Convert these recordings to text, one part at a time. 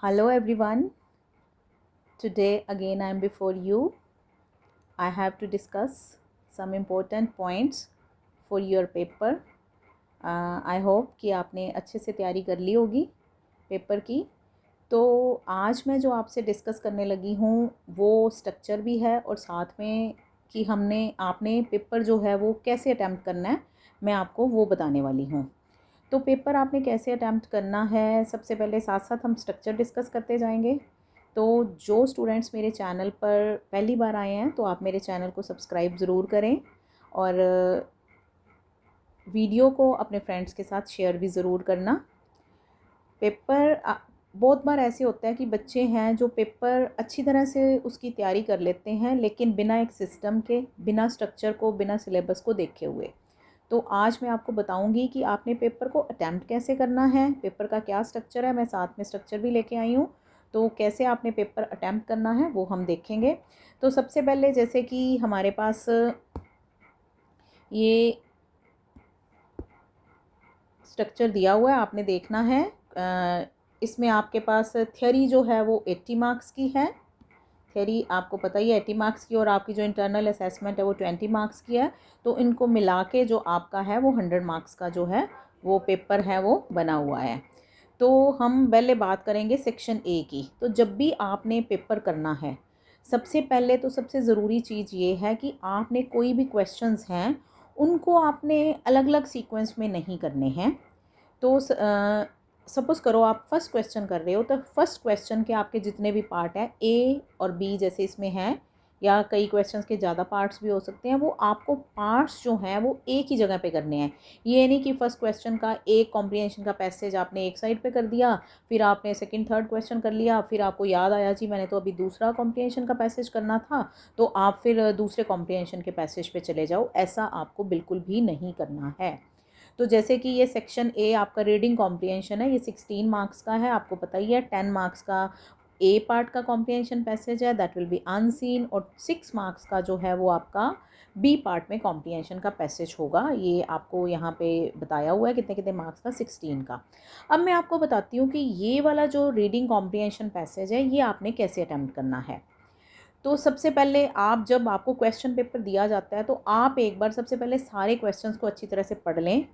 Hello everyone. Today again I am before you. I have to discuss some important points for your paper. I hope कि आपने अच्छे से तैयारी कर ली होगी पेपर की। तो आज मैं जो आपसे डिस्कस करने लगी हूँ वो स्ट्रक्चर भी है और साथ में कि आपने पेपर जो है वो कैसे अटैम्प्ट करना है मैं आपको वो बताने वाली हूँ। तो पेपर आपने कैसे अटैम्प्ट करना है, सबसे पहले साथ साथ हम स्ट्रक्चर डिस्कस करते जाएंगे। तो जो स्टूडेंट्स मेरे चैनल पर पहली बार आए हैं तो आप मेरे चैनल को सब्सक्राइब ज़रूर करें और वीडियो को अपने फ्रेंड्स के साथ शेयर भी ज़रूर करना। पेपर बहुत बार ऐसे होता है कि बच्चे हैं जो पेपर अच्छी तरह से उसकी तैयारी कर लेते हैं लेकिन बिना एक सिस्टम के, बिना स्ट्रक्चर को, बिना सिलेबस को देखे हुए। तो आज मैं आपको बताऊंगी कि आपने पेपर को अटैम्प्ट कैसे करना है, पेपर का क्या स्ट्रक्चर है। मैं साथ में स्ट्रक्चर भी लेके आई हूँ। तो कैसे आपने पेपर अटैम्प्ट करना है वो हम देखेंगे। तो सबसे पहले जैसे कि हमारे पास ये स्ट्रक्चर दिया हुआ है, आपने देखना है। इसमें आपके पास थ्योरी जो है वो 80 मार्क्स की है। थ्योरी आपको पता ही है 80 मार्क्स की, और आपकी जो इंटरनल असेसमेंट है वो 20 मार्क्स की है। तो इनको मिला के जो आपका है वो 100 मार्क्स का जो है वो पेपर है वो बना हुआ है। तो हम पहले बात करेंगे सेक्शन ए की। तो जब भी आपने पेपर करना है, सबसे पहले तो सबसे ज़रूरी चीज़ ये है कि आपने कोई भी क्वेश्चंस हैं उनको आपने अलग अलग सीक्वेंस में नहीं करने हैं। तो सपोज़ करो आप फर्स्ट क्वेश्चन कर रहे हो तो फर्स्ट क्वेश्चन के आपके जितने भी पार्ट हैं ए और बी जैसे इसमें हैं, या कई क्वेश्चंस के ज़्यादा पार्ट्स भी हो सकते हैं, वो आपको पार्ट्स जो हैं वो एक ही जगह पे करने हैं। ये नहीं कि फर्स्ट क्वेश्चन का एक कॉम्प्रिहेंशन का पैसेज आपने एक साइड पे कर दिया, फिर आपने सेकंड थर्ड क्वेश्चन कर लिया, फिर आपको याद आया जी मैंने तो अभी दूसरा कॉम्प्रिहेंशन का पैसेज करना था, तो आप फिर दूसरे कॉम्प्रिहेंशन के पैसेज पे चले जाओ। ऐसा आपको बिल्कुल भी नहीं करना है। तो जैसे कि ये सेक्शन ए आपका रीडिंग कॉम्प्रिहेंशन है, ये 16 मार्क्स का है, आपको पता ही है। 10 मार्क्स का ए पार्ट का कॉम्प्रिहेंशन पैसेज है, दैट विल बी अनसीन, और 6 मार्क्स का जो है वो आपका बी पार्ट में कॉम्प्रिहेंशन का पैसेज होगा। ये आपको यहाँ पे बताया हुआ है कितने कितने मार्क्स का, 16 का। अब मैं आपको बताती हूँ कि ये वाला जो रीडिंग कॉम्प्रिहेंशन पैसेज है ये आपने कैसे अटैम्प्ट करना है। तो सबसे पहले आप, जब आपको क्वेश्चन पेपर दिया जाता है तो आप एक बार सबसे पहले सारे क्वेश्चंस को अच्छी तरह से पढ़ लें।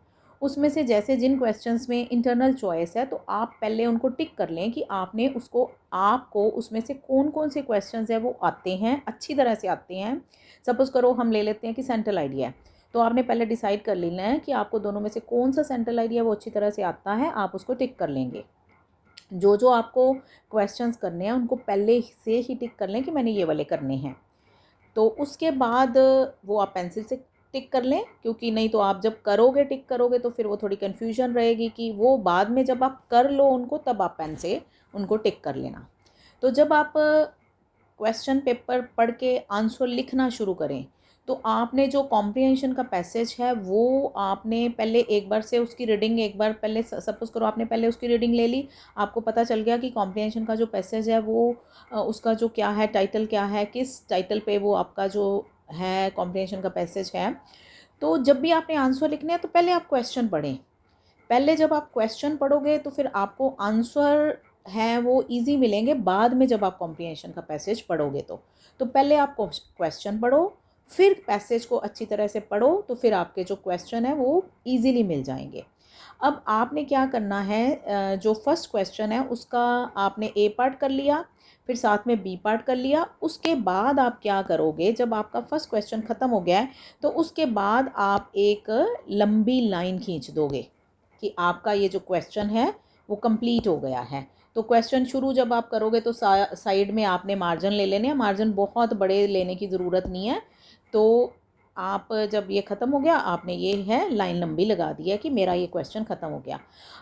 उसमें से जैसे जिन क्वेश्चंस में इंटरनल चॉइस है तो आप पहले उनको टिक कर लें कि आपने उसको, आपको उसमें से कौन कौन से क्वेश्चंस है वो आते हैं, अच्छी तरह से आते हैं। सपोज़ करो हम ले लेते हैं कि सेंट्रल आइडिया है, तो आपने पहले डिसाइड कर लेना है कि आपको दोनों में से कौन सा सेंट्रल आइडिया वो अच्छी तरह से आता है, आप उसको टिक कर लेंगे। जो जो आपको क्वेश्चंस करने हैं उनको पहले से ही टिक कर लें कि मैंने ये वाले करने हैं। तो उसके बाद वो आप पेंसिल से टिक कर लें, क्योंकि नहीं तो आप जब करोगे, टिक करोगे तो फिर वो थोड़ी कन्फ्यूजन रहेगी कि वो बाद में जब आप कर लो उनको तब आप पेन से उनको टिक कर लेना। तो जब आप क्वेश्चन पेपर पढ़ के आंसर लिखना शुरू करें तो आपने जो कॉम्प्रिहेंशन का पैसेज है वो आपने पहले एक बार से उसकी रीडिंग, एक बार पहले सपोज़ करो आपने पहले उसकी रीडिंग ले ली, आपको पता चल गया कि कॉम्प्रिहेंशन का जो पैसेज है वो उसका जो क्या है, टाइटल क्या है, किस टाइटल पे वो आपका जो है कॉम्प्रिहेंशन का पैसेज है। तो जब भी आपने आंसर लिखने हैं तो पहले आप क्वेश्चन पढ़ें। पहले जब आप क्वेश्चन पढ़ोगे तो फिर आपको आंसर है वो इजी मिलेंगे बाद में जब आप कॉम्प्रिहेंशन का पैसेज पढ़ोगे। तो पहले आप क्वेश्चन पढ़ो, फिर पैसेज को अच्छी तरह से पढ़ो, तो फिर आपके जो क्वेश्चन है वो इजीली मिल जाएंगे। अब आपने क्या करना है, जो फर्स्ट क्वेश्चन है उसका आपने ए पार्ट कर लिया, फिर साथ में बी पार्ट कर लिया। उसके बाद आप क्या करोगे, जब आपका फर्स्ट क्वेश्चन ख़त्म हो गया है तो उसके बाद आप एक लंबी लाइन खींच दोगे कि आपका ये जो क्वेश्चन है वो कंप्लीट हो गया है। तो क्वेश्चन शुरू जब आप करोगे तो साइड में आपने मार्जिन ले लेने हैं। मार्जिन बहुत बड़े लेने की ज़रूरत नहीं है। तो आप जब ये ख़त्म हो गया, आपने ये है लाइन लंबी लगा दी है कि मेरा ये क्वेश्चन ख़त्म हो गया।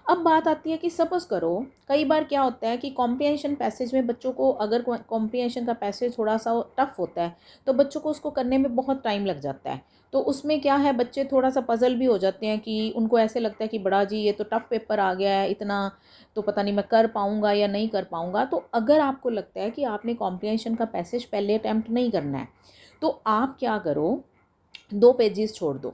अब बात आती है कि सपोज़ करो कई बार क्या होता है कि कॉम्प्रिहेंशन पैसेज में बच्चों को, अगर कॉम्प्रिहेंशन का पैसेज थोड़ा सा टफ होता है तो बच्चों को उसको करने में बहुत टाइम लग जाता है। तो उसमें क्या है, बच्चे थोड़ा सा पज़ल भी हो जाते हैं कि उनको ऐसे लगता है कि बड़ा जी ये तो टफ़ पेपर आ गया है, इतना तो पता नहीं मैं कर पाऊँगा या नहीं कर पाऊँगा। तो अगर आपको लगता है कि आपने कॉम्प्रिहेंशन का पैसेज पहले अटैम्प्ट नहीं करना है तो आप क्या करो, 2 पेजेस छोड़ दो।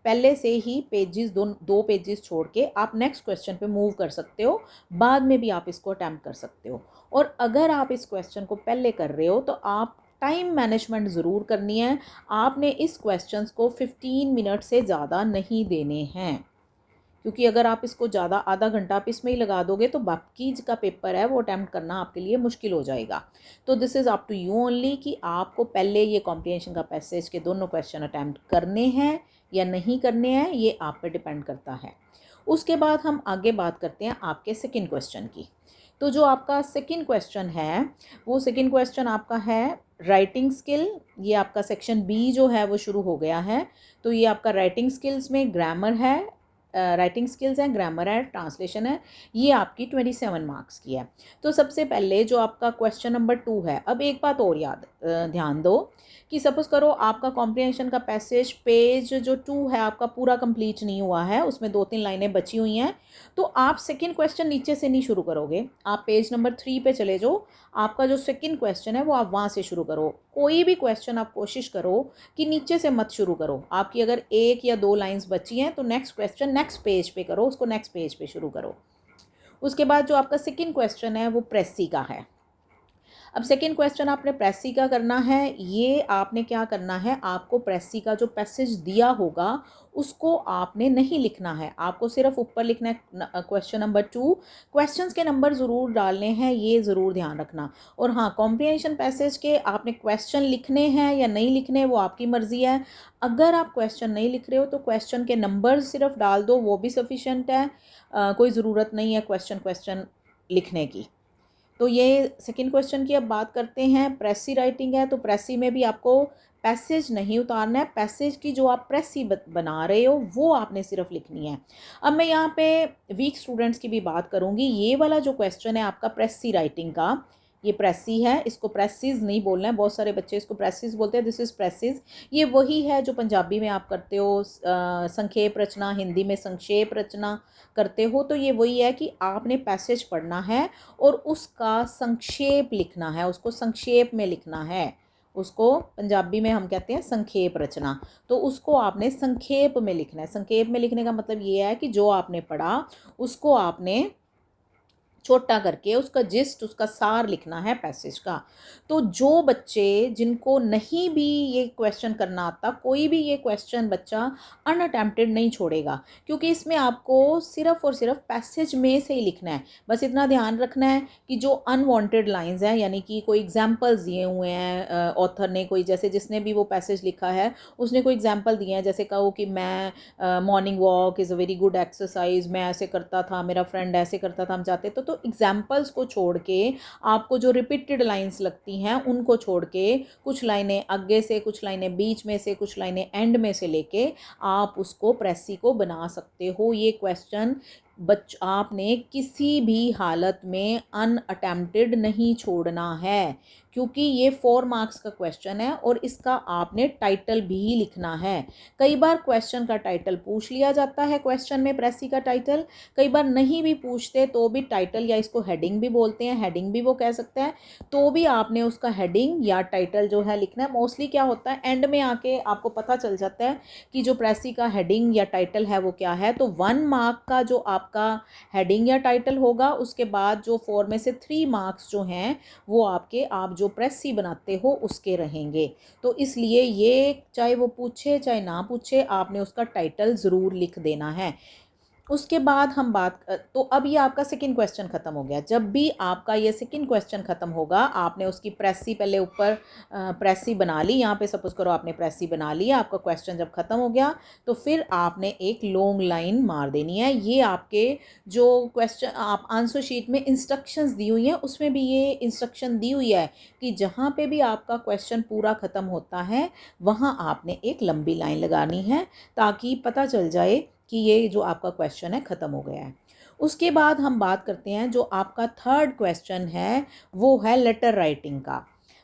पहले से ही पेजेस दो पेजेस छोड़ के आप नेक्स्ट क्वेश्चन पे मूव कर सकते हो, बाद में भी आप इसको अटैम्प्ट कर सकते हो। और अगर आप इस क्वेश्चन को पहले कर रहे हो तो आप टाइम मैनेजमेंट ज़रूर करनी है। आपने इस क्वेश्चंस को 15 मिनट से ज़्यादा नहीं देने हैं, क्योंकि अगर आप इसको ज़्यादा आधा घंटा आप इसमें ही लगा दोगे तो बाकी का पेपर है वो अटैम्प्ट करना आपके लिए मुश्किल हो जाएगा। तो this is up to you only कि आपको पहले ये कॉम्प्रिहेंशन का पैसेज के दोनों क्वेश्चन अटैम्प्ट करने हैं या नहीं करने हैं, ये आप पे डिपेंड करता है। उसके बाद हम आगे बात करते हैं आपके सेकेंड क्वेश्चन की। तो जो आपका सेकेंड क्वेश्चन है वो सेकेंड क्वेश्चन आपका है राइटिंग स्किल। ये आपका सेक्शन बी जो है वो शुरू हो गया है। तो ये आपका राइटिंग स्किल्स में ग्रामर है, राइटिंग स्किल्स है, ग्रामर है, ट्रांसलेशन है। ये आपकी 27 मार्क्स की है। तो सबसे पहले जो आपका क्वेश्चन नंबर 2 है, अब एक बात और ध्यान दो कि सपोज़ करो आपका कॉम्प्रिहेंशन का पैसेज पेज जो 2 है आपका पूरा कंप्लीट नहीं हुआ है, उसमें 2-3 लाइनें बची हुई हैं, तो आप सेकंड क्वेश्चन नीचे से नहीं शुरू करोगे, आप पेज नंबर 3 पे चले जाओ। आपका जो सेकंड क्वेश्चन है वो आप वहाँ से शुरू करो। कोई भी क्वेश्चन आप कोशिश करो कि नीचे से मत शुरू करो। आपकी अगर 1 या 2 लाइन्स बची हैं तो नेक्स्ट क्वेश्चन नेक्स्ट पेज पे करो, उसको नेक्स्ट पेज पे शुरू करो। उसके बाद जो आपका सेकंड क्वेश्चन है वो प्रेसी का है। अब सेकंड क्वेश्चन आपने प्रेसी का करना है। ये आपने क्या करना है, आपको प्रेसी का जो पैसेज दिया होगा उसको आपने नहीं लिखना है, आपको सिर्फ ऊपर लिखना है क्वेश्चन नंबर 2। क्वेश्चंस के नंबर ज़रूर डालने हैं, ये ज़रूर ध्यान रखना। और हाँ, कॉम्प्रिहेंशन पैसेज के आपने क्वेश्चन लिखने हैं या नहीं लिखने वो आपकी मर्ज़ी है। अगर आप क्वेश्चन नहीं लिख रहे हो तो क्वेश्चन के नंबर सिर्फ डाल दो, वो भी सफिशेंट है। कोई ज़रूरत नहीं है क्वेश्चन लिखने की। तो ये सेकंड क्वेश्चन की अब बात करते हैं। प्रेसी राइटिंग है तो प्रेसी में भी आपको पैसेज नहीं उतारना है, पैसेज की जो आप प्रेसी बना रहे हो वो आपने सिर्फ लिखनी है। अब मैं यहाँ पे वीक स्टूडेंट्स की भी बात करूँगी। ये वाला जो क्वेश्चन है आपका प्रेसी राइटिंग का, ये प्रेसी है, इसको प्रेसिस नहीं बोलना है। बहुत सारे बच्चे इसको प्रेसिस बोलते हैं, दिस इज़ प्रेसिस। ये वही है जो पंजाबी में आप करते हो संक्षेप रचना, हिंदी में संक्षेप रचना करते हो। तो ये वही है कि आपने पैसेज पढ़ना है और उसका संक्षेप लिखना है, उसको संक्षेप में लिखना है। उसको पंजाबी में हम कहते हैं संक्षेप रचना। तो उसको आपने संक्षेप में लिखना है। संक्षेप में लिखने का मतलब ये है कि जो आपने पढ़ा उसको आपने छोटा करके उसका जिस्ट, उसका सार लिखना है पैसेज का। तो जो बच्चे जिनको नहीं भी ये क्वेश्चन करना आता, कोई भी ये क्वेश्चन बच्चा अनअटेम्प्टेड नहीं छोड़ेगा, क्योंकि इसमें आपको सिर्फ और सिर्फ पैसेज में से ही लिखना है। बस इतना ध्यान रखना है कि जो अनवांटेड लाइंस हैं, यानी कि कोई एग्जांपल्स दिए हुए हैं ऑथर ने, कोई जैसे जिसने भी वो पैसेज लिखा है उसने कोई एग्जांपल दिए हैं, जैसे कहो कि मैं morning walk is a very good exercise, मैं ऐसे करता था, मेरा फ्रेंड ऐसे करता था, हम जाते तो एग्जाम्पल्स को छोड़ के आपको जो रिपीटेड लाइंस लगती हैं उनको छोड़ के कुछ लाइनें आगे से, कुछ लाइनें बीच में से, कुछ लाइनें एंड में से लेके आप उसको प्रेसी को बना सकते हो। ये क्वेश्चन आपने किसी भी हालत में अनअटेम्प्टेड नहीं छोड़ना है, क्योंकि ये 4 मार्क्स का क्वेश्चन है और इसका आपने टाइटल भी लिखना है। कई बार क्वेश्चन का टाइटल पूछ लिया जाता है, क्वेश्चन में प्रेसी का टाइटल, कई बार नहीं भी पूछते तो भी टाइटल, या इसको हेडिंग भी बोलते हैं, हेडिंग भी वो कह सकते हैं, तो भी आपने उसका हेडिंग या टाइटल जो है लिखना है। मोस्टली क्या होता है, एंड में आके आपको पता चल जाता है कि जो प्रेसी का हेडिंग या टाइटल है वो क्या है। तो 1 मार्क का जो आपका हेडिंग या टाइटल होगा, उसके बाद जो 4 में से 3 मार्क्स जो हैं वो आपके, आप जो प्रेसी बनाते हो उसके रहेंगे। तो इसलिए ये चाहे वो पूछे चाहे ना पूछे, आपने उसका टाइटल ज़रूर लिख देना है। उसके बाद हम तो अब ये आपका सेकंड क्वेश्चन ख़त्म हो गया। जब भी आपका ये सेकंड क्वेश्चन ख़त्म होगा, आपने उसकी प्रेसी पहले ऊपर प्रेसी बना ली, यहाँ पे सपोज़ करो आपने प्रेसी बना ली, आपका क्वेश्चन जब ख़त्म हो गया तो फिर आपने एक लॉन्ग लाइन मार देनी है। ये आपके जो क्वेश्चन आप आंसर शीट में इंस्ट्रक्शंस दी हुई हैं उसमें भी ये इंस्ट्रक्शन दी हुई है कि जहाँ पे भी आपका क्वेश्चन पूरा ख़त्म होता है वहाँ आपने एक लंबी लाइन लगानी है, ताकि पता चल जाए कि ये जो आपका क्वेश्चन है ख़त्म हो गया है। उसके बाद हम बात करते हैं जो आपका थर्ड क्वेश्चन है वो है लेटर राइटिंग का।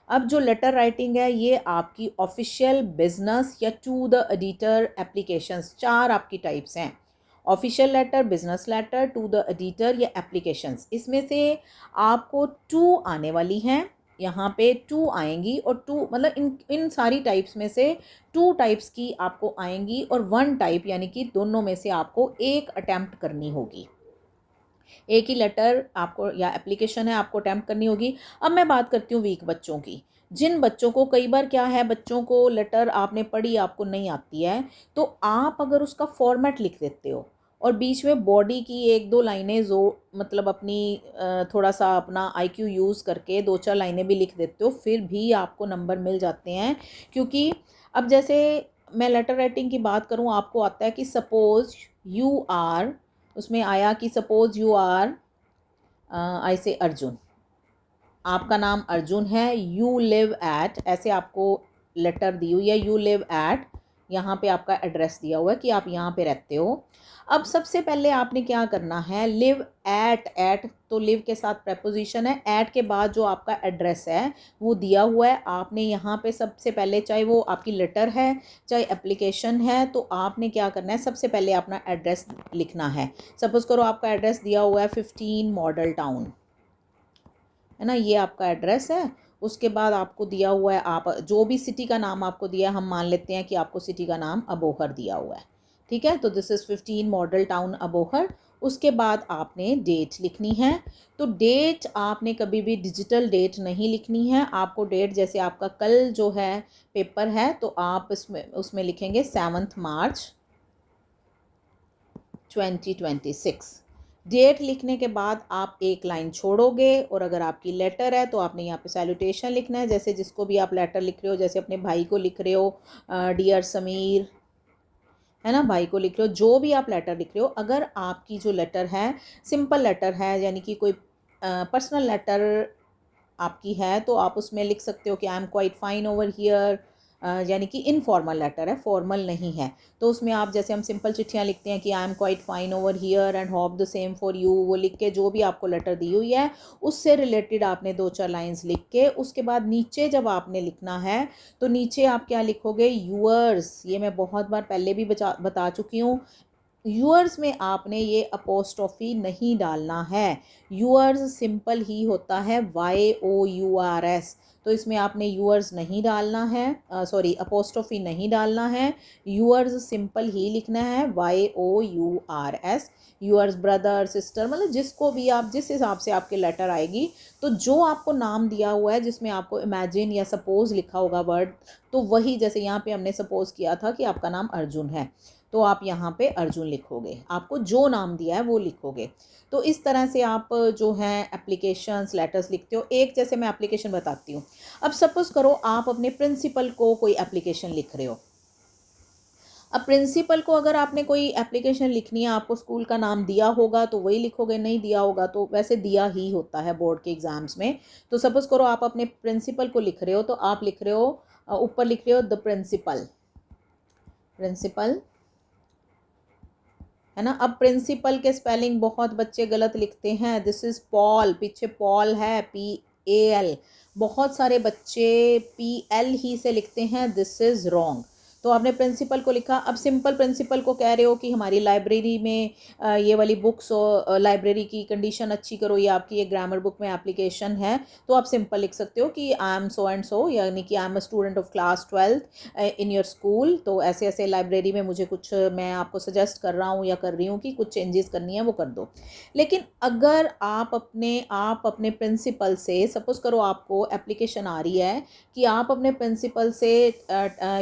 अब जो लेटर राइटिंग है ये आपकी ऑफिशियल, बिजनेस या टू द एडिटर एप्लीकेशंस, 4 आपकी टाइप्स हैं। Official letter, business letter, to the editor या एप्लीकेशंस। इसमें से आपको 2 आने वाली हैं यहाँ पे 2 आएंगी और 2 मतलब इन सारी टाइप्स में से 2 टाइप्स की आपको आएंगी और 1 टाइप यानी कि दोनों में से आपको एक अटैम्प्ट करनी होगी। एक ही लेटर आपको या एप्लीकेशन है आपको अटैम्प्ट करनी होगी। अब मैं बात करती हूँ वीक बच्चों की। जिन बच्चों को कई बार क्या है, बच्चों को लेटर आपने पढ़ी आपको नहीं आती है, तो आप अगर उसका फॉर्मेट लिख देते हो और बीच में बॉडी की 1-2 लाइनें जो मतलब अपनी थोड़ा सा अपना आईक्यू यूज़ करके 2-4 लाइनें भी लिख देते हो, फिर भी आपको नंबर मिल जाते हैं। क्योंकि अब जैसे मैं लेटर राइटिंग की बात करूँ, आपको आता है कि सपोज़ यू आर, उसमें आया कि सपोज़ यू आर आई से अर्जुन, आपका नाम अर्जुन है, यू लिव एट, ऐसे आपको लेटर दी हुई है, यू लिव एट, यहाँ पे आपका एड्रेस दिया हुआ है कि आप यहाँ पे रहते हो। अब सबसे पहले आपने क्या करना है, लिव एट, एट तो लिव के साथ प्रपोजिशन है, एट के बाद जो आपका एड्रेस है वो दिया हुआ है। आपने यहाँ पे सबसे पहले, चाहे वो आपकी लेटर है चाहे एप्लीकेशन है, तो आपने क्या करना है, सबसे पहले अपना एड्रेस लिखना है। सपोज़ करो आपका एड्रेस दिया हुआ है 15 मॉडल टाउन, है ना, ये आपका एड्रेस है। उसके बाद आपको दिया हुआ है, आप जो भी सिटी का नाम आपको दिया है, हम मान लेते हैं कि आपको सिटी का नाम अबोहर दिया हुआ है, ठीक है। तो this is 15 model town Abohar. उसके बाद आपने डेट लिखनी है। तो डेट आपने कभी भी डिजिटल डेट नहीं लिखनी है, आपको डेट जैसे आपका कल जो है पेपर है तो आप उसमें लिखेंगे 7 मार्च 2026। डेट लिखने के बाद आप एक लाइन छोड़ोगे, और अगर आपकी लेटर है तो आपने यहाँ पे सैल्यूटेशन लिखना है, जैसे जिसको भी आप लेटर लिख रहे हो, जैसे अपने भाई को लिख रहे हो डियर समीर, है ना, भाई को लिख रहे हो, जो भी आप लेटर लिख रहे हो। अगर आपकी जो लेटर है सिंपल लेटर है, यानी कि कोई पर्सनल लेटर आपकी है, तो आप उसमें लिख सकते हो कि I am quite fine over here, यानी कि इनफॉर्मल लेटर है, फॉर्मल नहीं है। तो उसमें आप जैसे हम सिंपल चिट्ठियाँ लिखते हैं कि I am quite fine over here and hope the same for you, वो लिख के जो भी आपको लेटर दी हुई है उससे रिलेटेड आपने 2-4 लाइंस लिख के, उसके बाद नीचे जब आपने लिखना है तो नीचे आप क्या लिखोगे, यूअर्स। ये मैं बहुत बार पहले भी बता चुकी हूँ, यूअर्स में आपने ये अपोस्ट्रोफी नहीं डालना है। यूअर्स सिंपल ही होता है YOURS, तो इसमें आपने यूअर्स नहीं डालना है, सॉरी अपोस्ट्रोफी नहीं डालना है। यूअर्स सिंपल ही लिखना है YOURS। यूअर्स ब्रदर सिस्टर, मतलब जिसको भी आप, जिस हिसाब से आपके लेटर आएगी, तो जो आपको नाम दिया हुआ है जिसमें आपको इमेजिन या सपोज लिखा होगा वर्ड, तो वही, जैसे यहाँ पे हमने सपोज किया था कि आपका नाम अर्जुन है, तो आप यहाँ पे अर्जुन लिखोगे, आपको जो नाम दिया है वो लिखोगे। तो इस तरह से आप जो है एप्लीकेशंस लेटर्स लिखते हो। एक जैसे मैं एप्लीकेशन बताती हूँ। अब सपोज़ करो आप अपने प्रिंसिपल को कोई एप्लीकेशन लिख रहे हो। अब प्रिंसिपल को अगर आपने कोई एप्लीकेशन लिखनी है, आपको स्कूल का नाम दिया होगा तो वही लिखोगे, नहीं दिया होगा तो वैसे दिया ही होता है बोर्ड के एग्ज़ाम्स में। तो सपोज़ करो आप अपने प्रिंसिपल को लिख रहे हो, तो आप लिख रहे हो, ऊपर लिख रहे हो द प्रिंसिपल, प्रिंसिपल, है ना। अब प्रिंसिपल के स्पेलिंग बहुत बच्चे गलत लिखते हैं, दिस इज़ पॉल, पीछे पॉल है PAL, बहुत सारे बच्चे PL ही से लिखते हैं, दिस इज़ रॉन्ग। तो आपने प्रिंसिपल को लिखा। अब सिंपल प्रिंसिपल को कह रहे हो कि हमारी लाइब्रेरी में ये वाली बुक्स, लाइब्रेरी की कंडीशन अच्छी करो, ये आपकी एक ग्रामर बुक में एप्लीकेशन है, तो आप सिंपल लिख सकते हो कि I am so and so, यानी कि I am a student of class 12 in your school, तो ऐसे ऐसे लाइब्रेरी में मुझे कुछ, मैं आपको सजेस्ट कर रहा हूँ या कर रही हूँ कि कुछ चेंजेस करनी है, वो कर दो। लेकिन अगर आप अपने प्रिंसिपल से, सपोज़ करो आपको एप्लीकेशन आ रही है कि आप अपने प्रिंसिपल से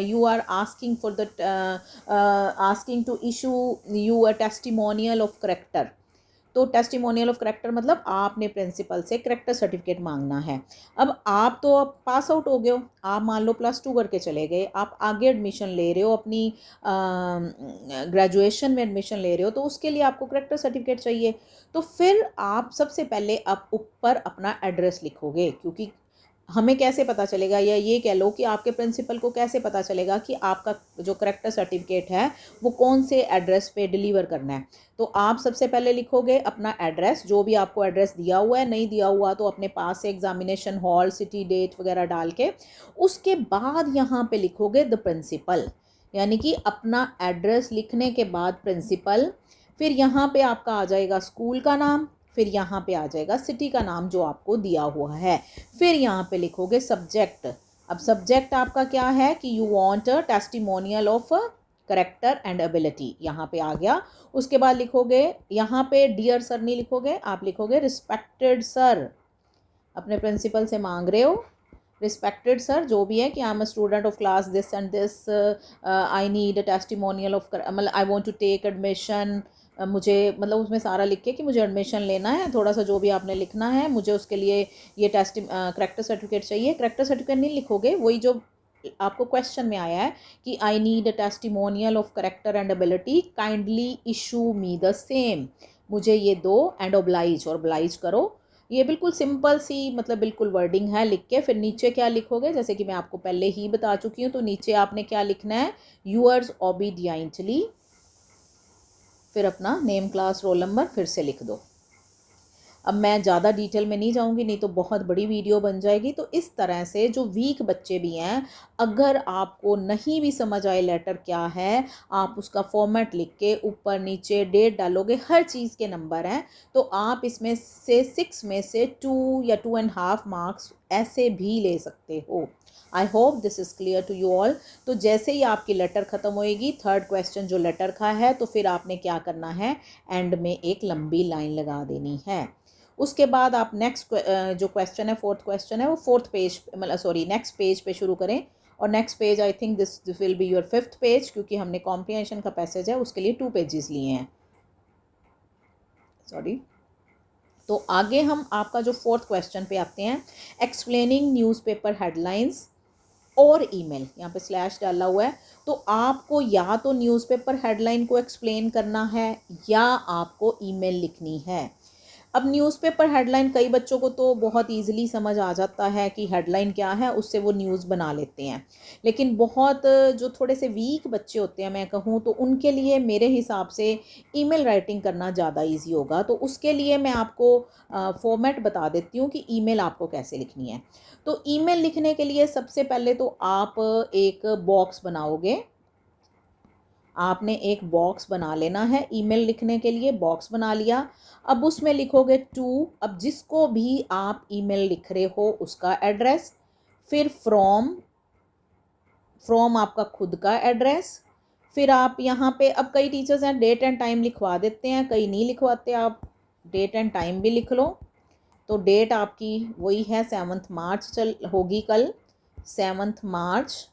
you are asking for the asking to issue you a testimonial of character. तो टेस्टिमोनियल ऑफ करेक्टर मतलब आपने प्रिंसिपल से करेक्टर सर्टिफिकेट मांगना है। अब आप तो अब पास आउट हो गए हो, आप मान लो +2 करके चले गए, आप आगे एडमिशन ले रहे हो, अपनी ग्रेजुएशन में एडमिशन ले रहे हो, तो उसके लिए आपको करेक्टर सर्टिफिकेट चाहिए। तो फिर आप सबसे पहले आप ऊपर अपना एड्रेस लिखोगे, क्योंकि हमें कैसे पता चलेगा, या ये कह लो कि आपके प्रिंसिपल को कैसे पता चलेगा कि आपका जो करेक्टर सर्टिफिकेट है वो कौन से एड्रेस पे डिलीवर करना है। तो आप सबसे पहले लिखोगे अपना एड्रेस, जो भी आपको एड्रेस दिया हुआ है, नहीं दिया हुआ तो अपने पास से एग्जामिनेशन हॉल, सिटी, डेट वगैरह डाल के, उसके बाद यहाँ पे लिखोगे द प्रिंसिपल, यानी कि अपना एड्रेस लिखने के बाद प्रिंसिपल, फिर यहाँ पे आपका आ जाएगा स्कूल का नाम, फिर यहाँ पे आ जाएगा सिटी का नाम जो आपको दिया हुआ है, फिर यहाँ पे लिखोगे सब्जेक्ट। अब सब्जेक्ट आपका क्या है कि you want a testimonial of character and ability, यहाँ पे आ गया। उसके बाद लिखोगे, यहाँ पे डियर सर नहीं लिखोगे, आप लिखोगे रिस्पेक्टेड सर, अपने प्रिंसिपल से मांग रहे हो। रिस्पेक्टेड सर जो भी है कि I am a student of class this and this, I need a testimonial of, मतलब I want to take admission, मुझे मतलब उसमें सारा लिख के कि मुझे एडमिशन लेना है, थोड़ा सा जो भी आपने लिखना है, मुझे उसके लिए ये करेक्टर सर्टिफिकेट चाहिए। करेक्टर सर्टिफिकेट नहीं लिखोगे, वही जो आपको क्वेश्चन में आया है कि आई need a testimonial of character and ability, kindly issue me the same, मुझे ये दो एंड ओब्लाइज, और ओब्लाइज करो। ये बिल्कुल सिंपल सी मतलब बिल्कुल वर्डिंग है। लिख के फिर नीचे क्या लिखोगे, जैसे कि मैं आपको पहले ही बता चुकी हूँ, तो नीचे आपने क्या लिखना है, यूअर्स ओबीडियंटली, फिर अपना नेम क्लास रोल नंबर फिर से लिख दो। अब मैं ज़्यादा डिटेल में नहीं जाऊंगी, नहीं तो बहुत बड़ी वीडियो बन जाएगी। तो इस तरह से जो वीक बच्चे भी हैं, अगर आपको नहीं भी समझ आए लेटर क्या है, आप उसका फॉर्मेट लिख के ऊपर नीचे डेट डालोगे, हर चीज़ के नंबर हैं, तो आप इसमें से 6 में से 2 या 2.5 मार्क्स ऐसे भी ले सकते हो। I hope this is clear to you all. तो जैसे ही आपकी लेटर ख़त्म होएगी, थर्ड क्वेश्चन जो लेटर का है, तो फिर आपने क्या करना है, एंड में एक लंबी लाइन लगा देनी है। उसके बाद आप नेक्स्ट जो क्वेश्चन है, फोर्थ क्वेश्चन है, वो फोर्थ पेज मतलब सॉरी नेक्स्ट पेज पे शुरू करें। और next page I think this will be your 5th page, क्योंकि हमने कॉम्प्रिहेंशन का पैसेज है उसके लिए 2 पेजेस लिए हैं, सॉरी। तो आगे हम आपका जो फोर्थ क्वेश्चन पे आते हैं, एक्सप्लेनिंग न्यूज़पेपर हेडलाइंस और ईमेल, यहाँ पे स्लैश डाला हुआ है। तो आपको या तो न्यूज़पेपर हेडलाइन को एक्सप्लेन करना है या आपको ईमेल लिखनी है। अब न्यूज़पेपर हेडलाइन कई बच्चों को तो बहुत इजीली समझ आ जाता है कि हेडलाइन क्या है, उससे वो न्यूज़ बना लेते हैं। लेकिन बहुत जो थोड़े से वीक बच्चे होते हैं, मैं कहूँ तो उनके लिए मेरे हिसाब से ईमेल राइटिंग करना ज़्यादा इजी होगा। तो उसके लिए मैं आपको फॉर्मेट बता देती हूँ कि ईमेल आपको कैसे लिखनी है। तो ईमेल लिखने के लिए सबसे पहले तो आप एक बॉक्स बनाओगे, आपने एक बॉक्स बना लेना है ईमेल लिखने के लिए, बॉक्स बना लिया। अब उसमें लिखोगे टू, अब जिसको भी आप ईमेल लिख रहे हो उसका एड्रेस, फिर फ्रॉम, फ्रॉम आपका खुद का एड्रेस, फिर आप यहाँ पे, अब कई टीचर्स हैं डेट एंड टाइम लिखवा देते हैं, कई नहीं लिखवाते, आप डेट एंड टाइम भी लिख लो। तो डेट आपकी वही है 7 मार्च चल होगी कल, 7 मार्च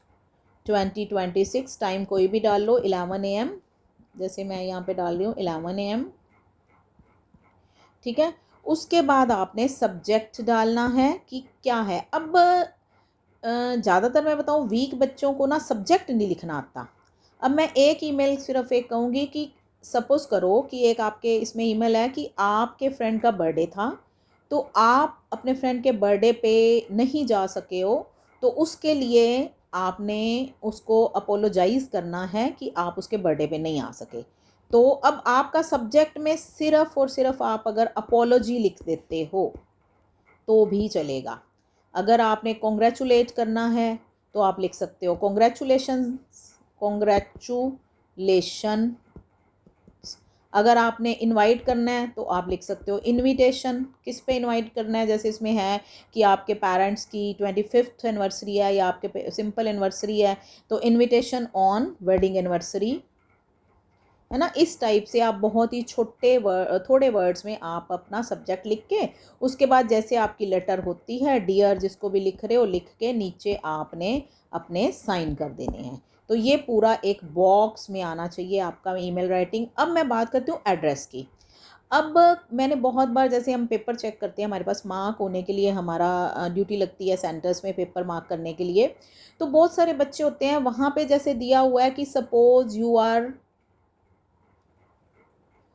2026। टाइम कोई भी डाल लो, 11 AM, जैसे मैं यहाँ पे डाल रही हूँ 11 AM, ठीक है। उसके बाद आपने सब्जेक्ट डालना है कि क्या है। अब ज़्यादातर मैं बताऊँ वीक बच्चों को ना सब्जेक्ट नहीं लिखना आता। अब मैं एक ईमेल सिर्फ एक कहूँगी कि सपोज़ करो कि एक आपके इसमें ईमेल है कि आपके फ्रेंड का बर्थडे था, तो आप अपने फ्रेंड के बर्थडे पे नहीं जा सके हो, तो उसके लिए आपने उसको अपोलोजाइज़ करना है कि आप उसके बर्थडे पे नहीं आ सके। तो अब आपका सब्जेक्ट में सिर्फ़ और सिर्फ आप अगर अपोलॉजी लिख देते हो तो भी चलेगा। अगर आपने कॉन्ग्रेचुलेट करना है तो आप लिख सकते हो कॉन्ग्रेचुलेशंस, कॉन्ग्रेचुलेशन। अगर आपने इनवाइट करना है तो आप लिख सकते हो इनविटेशन। किस पे इनवाइट करना है, जैसे इसमें है कि आपके पेरेंट्स की 25th एनिवर्सरी है या आपके सिंपल एनिवर्सरी है, तो इनविटेशन ऑन वेडिंग एनिवर्सरी, है ना। इस टाइप से आप बहुत ही छोटे थोड़े वर्ड्स में आप अपना सब्जेक्ट लिख के, उसके बाद जैसे आपकी लेटर होती है, डियर जिसको भी लिख रहे हो लिख के नीचे आपने अपने साइन कर देने हैं। तो ये पूरा एक बॉक्स में आना चाहिए आपका ईमेल राइटिंग। अब मैं बात करती हूँ एड्रेस की। अब मैंने बहुत बार, जैसे हम पेपर चेक करते हैं, हमारे पास मार्क होने के लिए हमारा ड्यूटी लगती है सेंटर्स में पेपर मार्क करने के लिए, तो बहुत सारे बच्चे होते हैं वहाँ पे जैसे दिया हुआ है कि सपोज यू आर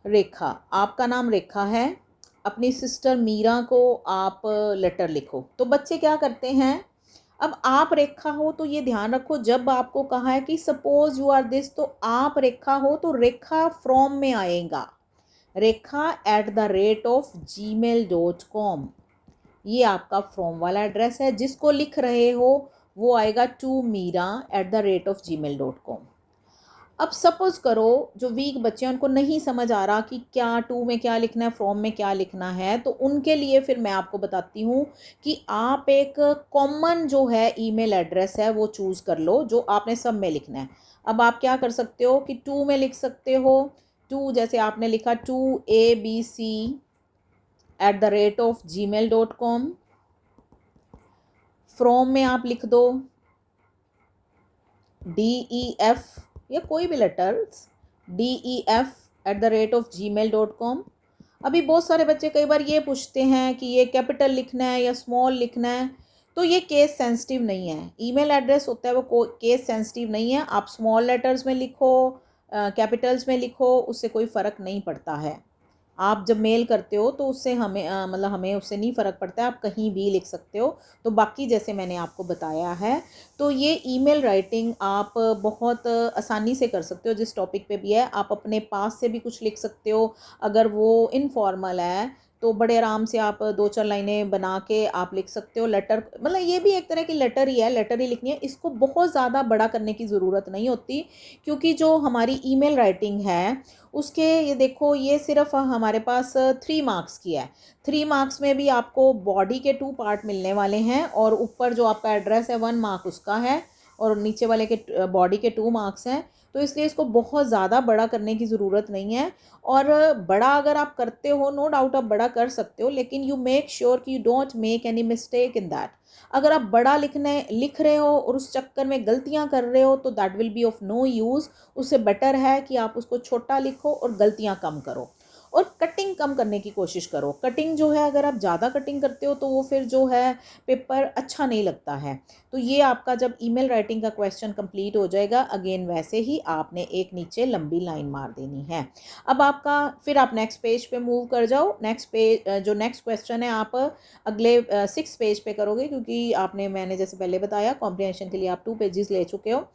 रेखा, आपका नाम रेखा है, अपनी सिस्टर मीरा को आप लेटर लिखो। तो बच्चे क्या करते हैं, अब आप रेखा हो तो ये ध्यान रखो, जब आपको कहा है कि सपोज यू आर दिस, तो आप रेखा हो तो रेखा फ्रॉम में आएगा, rekha@gmail.com, ये आपका फ्रॉम वाला एड्रेस है। जिसको लिख रहे हो वो आएगा to meera@gmail.com। अब सपोज़ करो जो वीक बच्चे हैं उनको नहीं समझ आ रहा कि क्या टू में क्या लिखना है, फ्रॉम में क्या लिखना है, तो उनके लिए फिर मैं आपको बताती हूँ कि आप एक कॉमन जो है ईमेल एड्रेस है वो चूज़ कर लो जो आपने सब में लिखना है। अब आप क्या कर सकते हो कि टू में लिख सकते हो, टू जैसे आपने लिखा 2abc@gmail.com। फ्रॉम में आप लिख दो DEF या कोई भी लेटर्स DEF@gmail.com। अभी बहुत सारे बच्चे कई बार ये पूछते हैं कि ये कैपिटल लिखना है या स्मॉल लिखना है, तो ये केस सेंसिटिव नहीं है। ईमेल एड्रेस होता है वो केस सेंसिटिव नहीं है। आप स्मॉल लेटर्स में लिखो, कैपिटल्स में लिखो, उससे कोई फ़र्क नहीं पड़ता है। आप जब मेल करते हो तो उससे हमें मतलब हमें उससे नहीं फ़र्क पड़ता है, आप कहीं भी लिख सकते हो। तो बाकी जैसे मैंने आपको बताया है, तो ये ईमेल राइटिंग आप बहुत आसानी से कर सकते हो जिस टॉपिक पे भी है। आप अपने पास से भी कुछ लिख सकते हो, अगर वो इनफॉर्मल है तो बड़े आराम से आप 2-4 लाइनें बना के आप लिख सकते हो। लेटर मतलब ये भी एक तरह की लेटर ही है, लेटर ही लिखनी है। इसको बहुत ज़्यादा बड़ा करने की ज़रूरत नहीं होती, क्योंकि जो हमारी ईमेल राइटिंग है उसके ये देखो ये सिर्फ हमारे पास 3 मार्क्स की है। 3 मार्क्स में भी आपको बॉडी के 2 पार्ट मिलने वाले हैं और ऊपर जो आपका एड्रेस है 1 मार्क उसका है और नीचे वाले के बॉडी के 2 मार्क्स हैं। तो इसलिए इसको बहुत ज़्यादा बड़ा करने की ज़रूरत नहीं है। और बड़ा अगर आप करते हो, नो डाउट आप बड़ा कर सकते हो, लेकिन यू मेक श्योर कि you don't make any mistake in that. अगर आप बड़ा लिख रहे हो और उस चक्कर में गलतियां कर रहे हो तो that will be of no use. उससे बेटर है कि आप उसको छोटा लिखो और गलतियां कम करो और कटिंग कम करने की कोशिश करो। कटिंग जो है अगर आप ज़्यादा कटिंग करते हो तो वो फिर जो है पेपर अच्छा नहीं लगता है। तो ये आपका जब ईमेल राइटिंग का क्वेश्चन कंप्लीट हो जाएगा, अगेन वैसे ही आपने एक नीचे लंबी लाइन मार देनी है। अब आपका फिर आप नेक्स्ट पेज पे मूव कर जाओ। नेक्स्ट पेज जो नेक्स्ट क्वेश्चन है आप अगले 6 पेज पे करोगे, क्योंकि आपने मैंने जैसे पहले बताया कॉम्प्रिहेंशन के लिए आप 2 पेजेस ले चुके हो।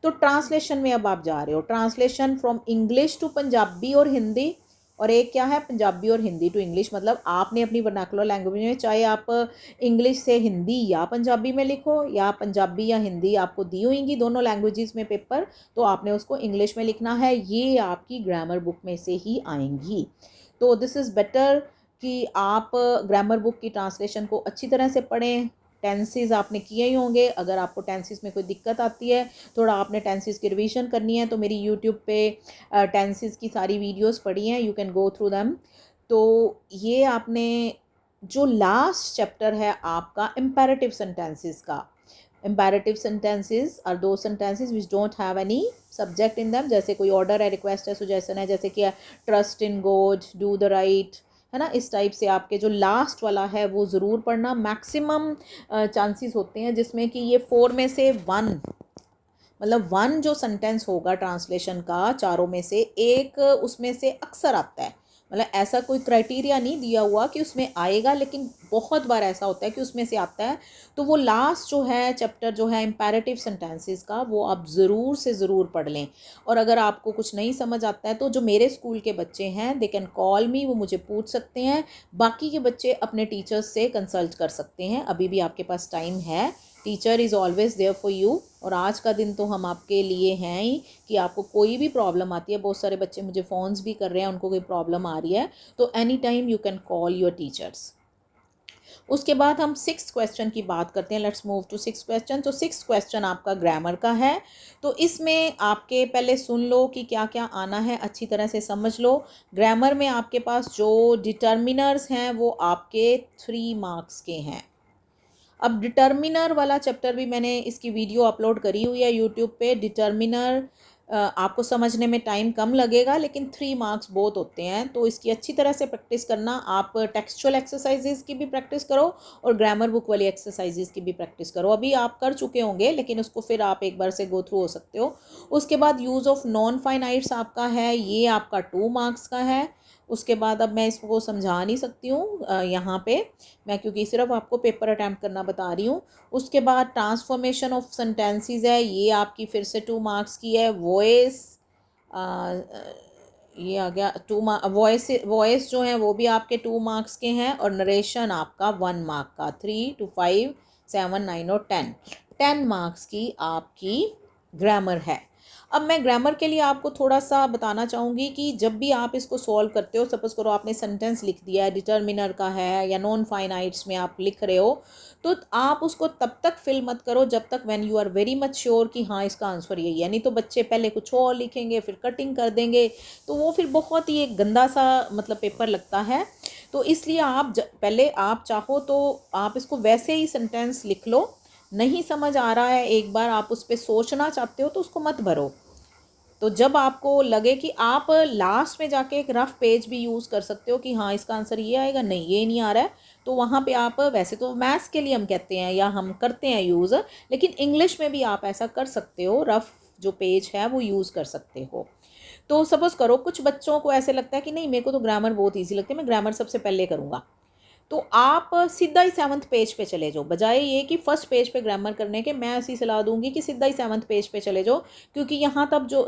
तो ट्रांसलेशन में अब आप जा रहे हो, translation from English to Punjabi और हिंदी, और एक क्या है पंजाबी और हिंदी टू इंग्लिश। मतलब आपने अपनी वर्नाकुलर लैंग्वेज में, चाहे आप इंग्लिश से हिंदी या पंजाबी में लिखो या पंजाबी या हिंदी आपको दी हुई दोनों लैंग्वेजेस में पेपर, तो आपने उसको इंग्लिश में लिखना है। ये आपकी ग्रामर बुक में से ही आएंगी। तो दिस इज़ बेटर कि आप ग्रामर बुक की ट्रांसलेशन को अच्छी तरह से पढ़ें। टेंसेस आपने किए ही होंगे। अगर आपको टेंसेस में कोई दिक्कत आती है, थोड़ा आपने टेंसेस की रिवीजन करनी है, तो मेरी यूट्यूब पे टेंसेस की सारी वीडियोस पड़ी हैं, you can go through them. तो ये आपने जो लास्ट चैप्टर है आपका इम्पेरेटिव सेंटेंसेस का, इम्पेरेटिव सेंटेंसेस आर दो sentences which don't have any subject in them. जैसे कोई ऑर्डर है, रिक्वेस्ट है, सुजेशन है, जैसे कि trust in God, do the right, है ना। इस टाइप से आपके जो लास्ट वाला है वो ज़रूर पढ़ना। मैक्सिमम चांसेस होते हैं जिसमें कि ये 4 में से 1, मतलब 1 जो सेंटेंस होगा ट्रांसलेशन का, चारों में से एक उसमें से अक्सर आता है। मतलब ऐसा कोई क्राइटेरिया नहीं दिया हुआ कि उसमें आएगा, लेकिन बहुत बार ऐसा होता है कि उसमें से आता है। तो वो लास्ट जो है चैप्टर जो है इम्पेरेटिव सेंटेंसेस का, वो आप ज़रूर से ज़रूर पढ़ लें। और अगर आपको कुछ नहीं समझ आता है तो जो मेरे स्कूल के बच्चे हैं दे कैन कॉल मी, वो मुझे पूछ सकते हैं। बाकी के बच्चे अपने टीचर्स से कंसल्ट कर सकते हैं, अभी भी आपके पास टाइम है। Teacher is always there for you. और आज का दिन तो हम आपके लिए हैं ही कि आपको कोई भी प्रॉब्लम आती है, बहुत सारे बच्चे मुझे फ़ोन्स भी कर रहे हैं, उनको कोई प्रॉब्लम आ रही है, तो any time you can call your teachers. उसके बाद हम 6th क्वेश्चन की बात करते हैं। Let's move to 6th question. तो 6th क्वेश्चन आपका ग्रामर का है। तो इसमें आपके पहले सुन लो कि क्या क्या आना है, अच्छी तरह से समझ लो। ग्रामर में आपके पास जो डिटर्मिनर्स हैं वो आपके 3 मार्क्स के हैं। अब डिटर्मिनर वाला चैप्टर भी मैंने इसकी वीडियो अपलोड करी हुई है यूट्यूब पे। डिटर्मिनर आपको समझने में टाइम कम लगेगा, लेकिन 3 मार्क्स बहुत होते हैं, तो इसकी अच्छी तरह से प्रैक्टिस करना। आप टेक्सचुअल एक्सरसाइजेज की भी प्रैक्टिस करो और ग्रामर बुक वाली एक्सरसाइजेज की भी प्रैक्टिस करो। अभी आप कर चुके होंगे, लेकिन उसको फिर आप एक बार से गो थ्रू हो सकते हो। उसके बाद यूज़ ऑफ नॉन फाइनाइट्स आपका है, ये आपका 2 मार्क्स का है। उसके बाद अब मैं इसको समझा नहीं सकती हूँ यहाँ पे मैं, क्योंकि सिर्फ आपको पेपर अटैम्प्ट करना बता रही हूँ। उसके बाद ट्रांसफॉर्मेशन ऑफ सेंटेंसेस है, ये आपकी फिर से 2 मार्क्स की है। वॉइस ये आ गया 2 मार्क। वॉइस जो है वो भी आपके 2 मार्क्स के हैं। और नरेशन आपका 1 मार्क का। 3 to 5, 7, 9 और 10 मार्क्स की आपकी ग्रामर है। अब मैं ग्रामर के लिए आपको थोड़ा सा बताना चाहूँगी कि जब भी आप इसको सॉल्व करते हो, सपोज़ करो आपने सेंटेंस लिख दिया है, डिटर्मिनर का है या नॉन फाइनाइट्स में आप लिख रहे हो, तो आप उसको तब तक फिल मत करो जब तक when you are very much sure कि हाँ इसका आंसर यही है। नहीं तो बच्चे पहले कुछ और लिखेंगे, फिर कटिंग कर देंगे, तो वो फिर बहुत ही एक गंदा सा मतलब पेपर लगता है। तो इसलिए आप पहले आप चाहो तो आप इसको वैसे ही सेंटेंस लिख लो। नहीं समझ आ रहा है, एक बार आप उस पर सोचना चाहते हो तो उसको मत भरो। तो जब आपको लगे कि आप लास्ट में जाके एक रफ पेज भी यूज़ कर सकते हो कि हाँ इसका आंसर ये आएगा, नहीं ये नहीं आ रहा है, तो वहाँ पे आप, वैसे तो मैथ्स के लिए हम कहते हैं या हम करते हैं यूज़, लेकिन इंग्लिश में भी आप ऐसा कर सकते हो, रफ जो पेज है वो यूज़ कर सकते हो। तो सपोज़ करो कुछ बच्चों को ऐसे लगता है कि नहीं मेरे को तो ग्रामर बहुत ईजी लगती है, मैं ग्रामर सबसे पहले करूँगा, तो आप सीधा ही 7th पेज पे चले जाओ, बजाय ये कि फर्स्ट पेज पे ग्रामर करने के। मैं ऐसी सलाह दूंगी कि सीधा ही 7th पेज पे चले जाओ, क्योंकि यहाँ तब जो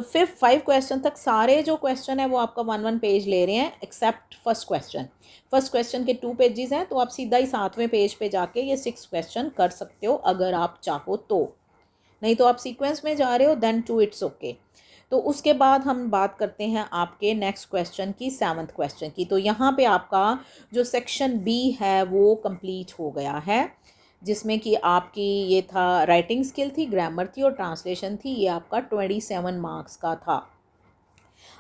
5 क्वेश्चन तक सारे जो क्वेश्चन है वो आपका 1 पेज ले रहे हैं, accept first question. First question के 2 पेजेस हैं, तो आप सीधा ही 7वें पेज पे जाके ये 6 क्वेश्चन कर सकते हो अगर आप चाहो तो। नहीं तो आप सीक्वेंस में जा रहे हो देन टू इट्स ओके। तो उसके बाद हम बात करते हैं आपके नेक्स्ट क्वेश्चन की, 7th क्वेश्चन की। तो यहाँ पे आपका जो सेक्शन बी है वो कंप्लीट हो गया है, जिसमें कि आपकी ये था राइटिंग स्किल थी, ग्रामर थी और ट्रांसलेशन थी। ये आपका 27 मार्क्स का था।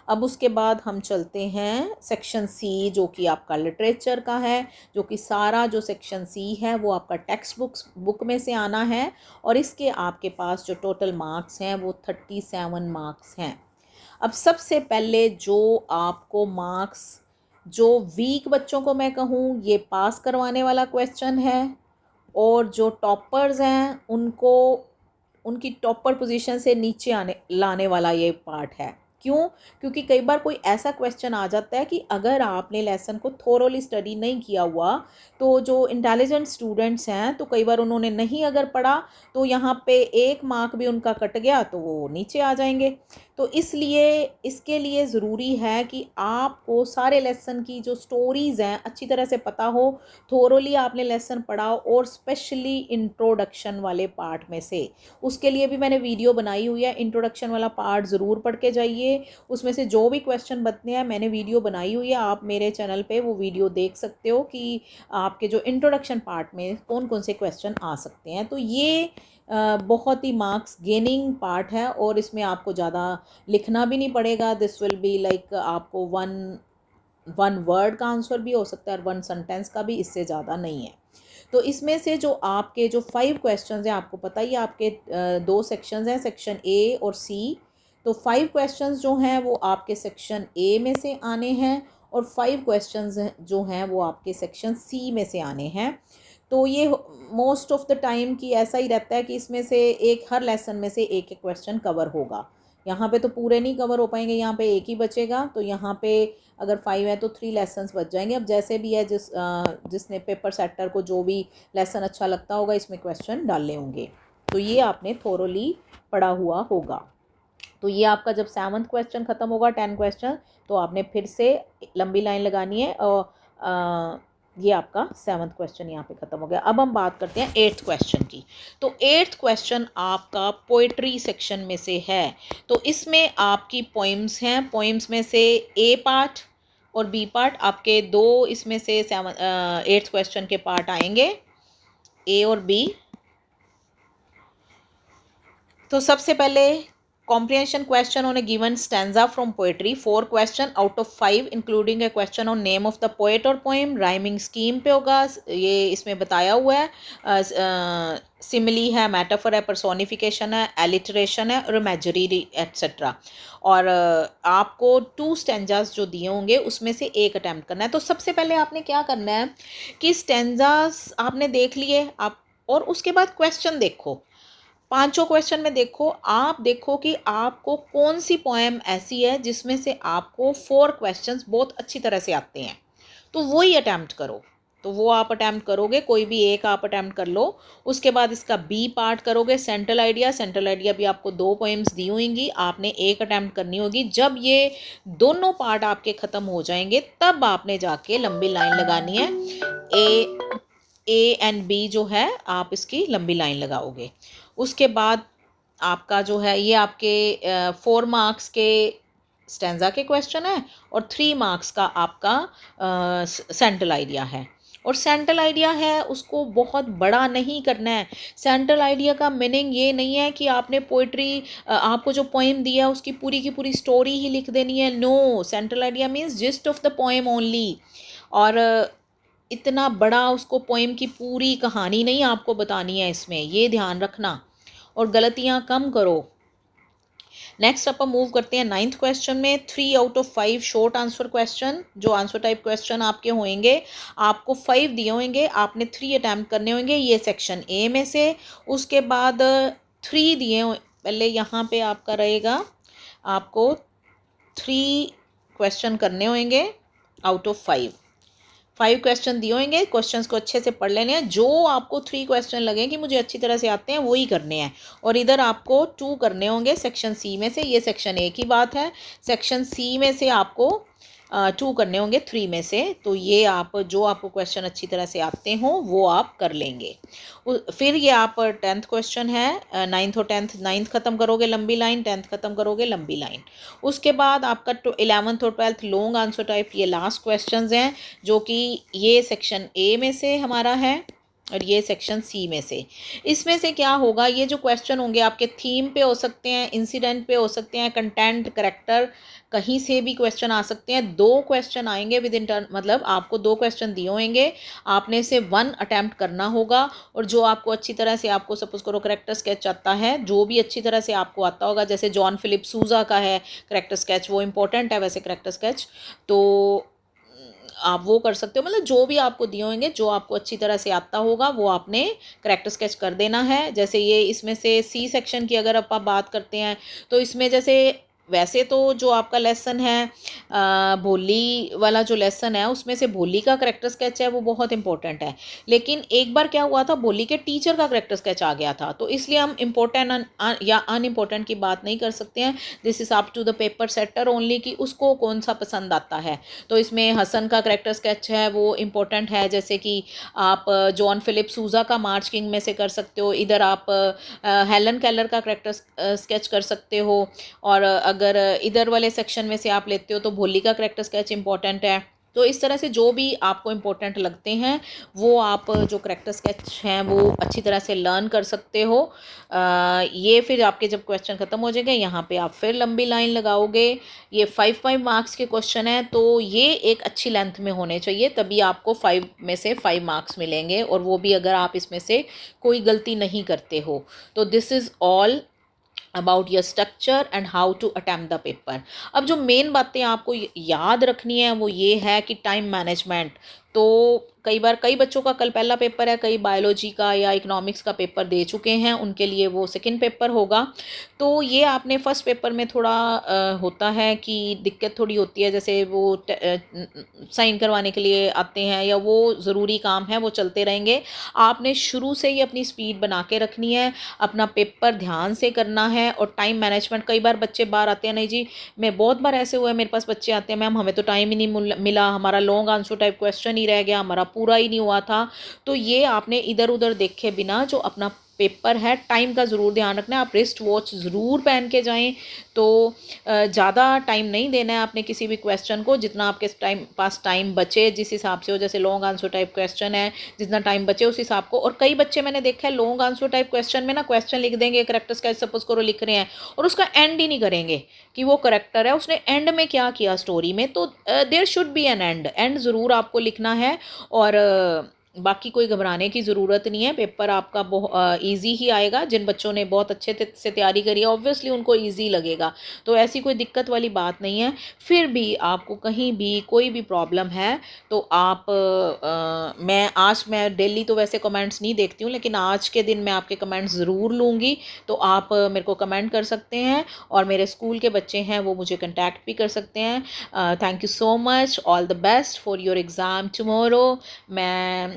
अब उसके बाद हम चलते हैं सेक्शन सी, जो कि आपका लिटरेचर का है, जो कि सारा जो सेक्शन सी है वो आपका टेक्स्ट बुक में से आना है, और इसके आपके पास जो टोटल मार्क्स हैं वो 37 मार्क्स हैं। अब सबसे पहले जो आपको मार्क्स, जो वीक बच्चों को मैं कहूँ ये पास करवाने वाला क्वेश्चन है, और जो टॉपर्स हैं उनको उनकी टॉपर पोजीशन से नीचे लाने वाला ये पार्ट है। क्यों? क्योंकि कई बार कोई ऐसा क्वेश्चन आ जाता है कि अगर आपने लेसन को थोरोली स्टडी नहीं किया हुआ, तो जो इंटेलिजेंट स्टूडेंट्स हैं तो कई बार उन्होंने नहीं अगर पढ़ा, तो यहाँ पे 1 मार्क भी उनका कट गया तो वो नीचे आ जाएंगे। तो इसलिए इसके लिए ज़रूरी है कि आपको सारे लेसन की जो स्टोरीज़ हैं अच्छी तरह से पता हो, थोरोली आपने लेसन पढ़ा हो, और स्पेशली इंट्रोडक्शन वाले पार्ट में से। उसके लिए भी मैंने वीडियो बनाई हुई है, इंट्रोडक्शन वाला पार्ट ज़रूर पढ़ के जाइए। उसमें से जो भी क्वेश्चन बनते हैं मैंने वीडियो बनाई हुई है, आप मेरे चैनल पे वो वीडियो देख सकते हो कि आपके जो इंट्रोडक्शन पार्ट में कौन कौन से क्वेश्चन आ सकते हैं। तो ये बहुत ही मार्क्स गेनिंग पार्ट है, और इसमें आपको ज़्यादा लिखना भी नहीं पड़ेगा। दिस विल बी लाइक आपको वन वर्ड का आंसर भी हो सकता है और 1 सेंटेंस का भी, इससे ज़्यादा नहीं है। तो इसमें से जो आपके जो 5 क्वेश्चंस हैं, आपको पता ही आपके 2 सेक्शंस हैं, सेक्शन ए और सी। तो 5 क्वेश्चंस जो हैं वो आपके सेक्शन ए में से आने हैं, और 5 क्वेश्चंस जो हैं वो आपके सेक्शन सी में से आने हैं। तो ये मोस्ट ऑफ द टाइम की ऐसा ही रहता है कि इसमें से हर लेसन में से एक क्वेश्चन कवर होगा। यहाँ पे तो पूरे नहीं कवर हो पाएंगे, यहाँ पे एक ही बचेगा। तो यहाँ पे अगर 5 है तो 3 लेसन्स बच जाएंगे। अब जैसे भी है, जिसने पेपर सेटर को जो भी लेसन अच्छा लगता होगा इसमें क्वेश्चन डाले होंगे। तो ये आपने थोरोली पढ़ा हुआ होगा। तो ये आपका जब 7th क्वेश्चन ख़त्म होगा, 10 क्वेश्चन, तो आपने फिर से लंबी लाइन लगानी है, और ये आपका 7th क्वेश्चन यहाँ पे ख़त्म हो गया। अब हम बात करते हैं 8th क्वेश्चन की। तो 8th क्वेश्चन आपका पोइट्री सेक्शन में से है। तो इसमें आपकी पोइम्स हैं, पोइम्स में से ए पार्ट और बी पार्ट, आपके 2 इसमें से 8th क्वेश्चन के पार्ट आएंगे, ए और बी। तो सबसे पहले comprehension question on a given stanza from poetry, 4 question out of 5 including a question on name of the poet or poem, rhyming scheme पे होगा, ये इसमें बताया हुआ है। सिमिली है, मेटाफर है, पर्सोनिफिकेशन है, एलिटरेशन है और इमेजरी एट्सेट्रा। और आपको 2 स्टेंजास जो दिए होंगे उसमें से एक अटैम्प्ट करना है। तो सबसे पहले आपने क्या करना है कि स्टेंजास आपने देख लिए आप, और उसके बाद क्वेश्चन देखो, 5 क्वेश्चन में देखो, आप देखो कि आपको कौन सी पोएम ऐसी है जिसमें से आपको 4 क्वेश्चंस बहुत अच्छी तरह से आते हैं, तो वो ही अटैम्प्ट करो। तो वो आप अटैम्प्ट करोगे, कोई भी एक आप अटैम्प्ट कर लो। उसके बाद इसका बी पार्ट करोगे, सेंट्रल आइडिया भी आपको 2 पोएम्स दी होंगी, आपने एक अटैम्प्ट करनी होगी। जब ये दोनों पार्ट आपके ख़त्म हो जाएंगे तब आपने जाके लंबी लाइन लगानी है, ए एंड बी जो है आप इसकी लंबी लाइन लगाओगे। उसके बाद आपका जो है ये आपके 4 मार्क्स के स्टैंजा के क्वेश्चन है और 3 मार्क्स का आपका सेंट्रल आइडिया है। और सेंट्रल आइडिया है उसको बहुत बड़ा नहीं करना है। सेंट्रल आइडिया का मीनिंग ये नहीं है कि आपने पोइट्री आपको जो पोएम दिया उसकी पूरी की पूरी स्टोरी ही लिख देनी है। No, central idea means gist of the poem only. और इतना बड़ा उसको पोएम की पूरी कहानी नहीं आपको बतानी है इसमें, ये ध्यान रखना और गलतियाँ कम करो। नेक्स्ट अपन मूव करते हैं 9th क्वेश्चन में। 3 out of 5 short answer question, जो आंसर टाइप क्वेश्चन आपके होंगे, आपको 5 दिए होंगे, आपने 3 अटैम्प्ट करने होंगे, ये सेक्शन ए में से। उसके बाद 3 दिए, पहले यहाँ पे आपका रहेगा, आपको 3 क्वेश्चन करने होंगे आउट ऑफ 5 क्वेश्चन दिए होंगे। क्वेश्चंस को अच्छे से पढ़ लेने हैं, जो आपको 3 क्वेश्चन लगे कि मुझे अच्छी तरह से आते हैं वही करने हैं। और इधर आपको 2 करने होंगे सेक्शन सी में से, ये सेक्शन ए की बात है। सेक्शन सी में से आपको 2 करने होंगे 3 में से। तो ये आप जो आपको क्वेश्चन अच्छी तरह से आते हो वो आप कर लेंगे। फिर ये आप 10th क्वेश्चन है, 9th और 10th, 9th ख़त्म करोगे लंबी लाइन, 10th ख़त्म करोगे लंबी लाइन। उसके बाद आपका 11th और 12th लॉन्ग आंसर टाइप, ये लास्ट क्वेश्चंस हैं, जो कि ये सेक्शन ए में से हमारा है और ये सेक्शन सी में से। इसमें से क्या होगा, ये जो क्वेश्चन होंगे आपके थीम पे हो सकते हैं, इंसिडेंट पे हो सकते हैं, कंटेंट, करेक्टर, कहीं से भी क्वेश्चन आ सकते हैं। 2 क्वेश्चन आएंगे विद इन टर्न, मतलब आपको 2 क्वेश्चन दिए होंगे, आपने से 1 अटैम्प्ट करना होगा। और जो आपको अच्छी तरह से, आपको सपोज करो करेक्टर स्केच आता है, जो भी अच्छी तरह से आपको आता होगा, जैसे जॉन फिलिप सूजा का है करेक्टर स्केच, वो इंपॉर्टेंट है वैसे करेक्टर स्केच, तो आप वो कर सकते हो। मतलब जो भी आपको दिए होंगे, जो आपको अच्छी तरह से आता होगा वो आपने करेक्टर स्केच कर देना है। जैसे ये इसमें से सी सेक्शन की अगर आप बात करते हैं, तो इसमें जैसे वैसे तो जो आपका लेसन है भोली वाला जो लेसन है, उसमें से भोली का करेक्टर स्केच है वो बहुत इंपॉर्टेंट है। लेकिन एक बार क्या हुआ था, भोली के टीचर का करेक्टर स्केच आ गया था, तो इसलिए हम इम्पोर्टेंट या अनइम्पोर्टेंट की बात नहीं कर सकते हैं। This is up to the paper setter only कि उसको कौन सा पसंद आता है। तो इसमें हसन का करेक्टर स्केच है वो इम्पोर्टेंट है, जैसे कि आप जॉन फिलिप सूजा का मार्च किंग में से कर सकते हो। इधर आप हेलन केलर का करेक्टर स्केच कर सकते हो। और अगर इधर वाले सेक्शन में से आप लेते हो तो भोली का करेक्टर स्केच इंपॉर्टेंट है। तो इस तरह से जो भी आपको इम्पोर्टेंट लगते हैं वो आप जो करेक्टर स्केच हैं वो अच्छी तरह से लर्न कर सकते हो। ये फिर आपके जब क्वेश्चन ख़त्म हो जाएंगे, यहाँ पे आप फिर लंबी लाइन लगाओगे। ये 5 मार्क्स के क्वेश्चन हैं, तो ये एक अच्छी लेंथ में होने चाहिए, तभी आपको 5 में से 5 मार्क्स मिलेंगे, और वो भी अगर आप इसमें से कोई गलती नहीं करते हो। तो this is all about your structure and how to attempt the paper. अब जो मेन बातें आपको याद रखनी है वो ये है कि टाइम मैनेजमेंट। तो कई बार कई बच्चों का कल पहला पेपर है, कई बायोलॉजी का या इकोनॉमिक्स का पेपर दे चुके हैं, उनके लिए वो सेकंड पेपर होगा। तो ये आपने फर्स्ट पेपर में थोड़ा होता है कि दिक्कत थोड़ी होती है, जैसे वो साइन करवाने के लिए आते हैं या वो ज़रूरी काम है वो चलते रहेंगे। आपने शुरू से ही अपनी स्पीड बना के रखनी है, अपना पेपर ध्यान से करना है। और टाइम मैनेजमेंट, कई बार बच्चे बाहर आते हैं, नहीं जी मैं बहुत बार ऐसे हुआ है मेरे पास बच्चे आते हैं, मैम हमें तो टाइम ही नहीं मिला, हमारा लॉन्ग आंसर टाइप क्वेश्चन ही रह गया, हमारा पूरा ही नहीं हुआ था। तो ये आपने इधर उधर देखे बिना जो अपना पेपर है, टाइम का ज़रूर ध्यान रखना है। आप रिस्ट वॉच ज़रूर पहन के जाएं। तो ज़्यादा टाइम नहीं देना है आपने किसी भी क्वेश्चन को, जितना आपके पास टाइम बचे जिस हिसाब से हो, जैसे लॉन्ग आंसर टाइप क्वेश्चन है जितना टाइम बचे उस हिसाब को। और कई बच्चे मैंने देखा है लॉन्ग आंसर टाइप क्वेश्चन में ना क्वेश्चन लिख देंगे, करेक्टर स्केच सपोज करो लिख रहे हैं, और उसका एंड ही नहीं करेंगे कि वो करेक्टर है उसने एंड में क्या किया स्टोरी में। तो there should be an end ज़रूर आपको लिखना है। और बाकी कोई घबराने की ज़रूरत नहीं है, पेपर आपका बहुत ईजी ही आएगा। जिन बच्चों ने बहुत अच्छे से तैयारी करी है ऑब्वियसली उनको ईजी लगेगा, तो ऐसी कोई दिक्कत वाली बात नहीं है। फिर भी आपको कहीं भी कोई भी प्रॉब्लम है तो आप मैं डेली तो वैसे कमेंट्स नहीं देखती हूँ, लेकिन आज के दिन मैं आपके कमेंट्स ज़रूर लूँगी। तो आप मेरे को कमेंट कर सकते हैं, और मेरे स्कूल के बच्चे हैं वो मुझे कंटैक्ट भी कर सकते हैं। Thank you so much, all the best for your exam tomorrow.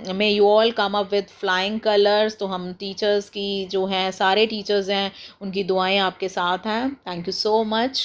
May you all come up with flying colours. तो हम टीचर्स की जो हैं, सारे टीचर्स हैं, उनकी दुआएं आपके साथ हैं। Thank you so much.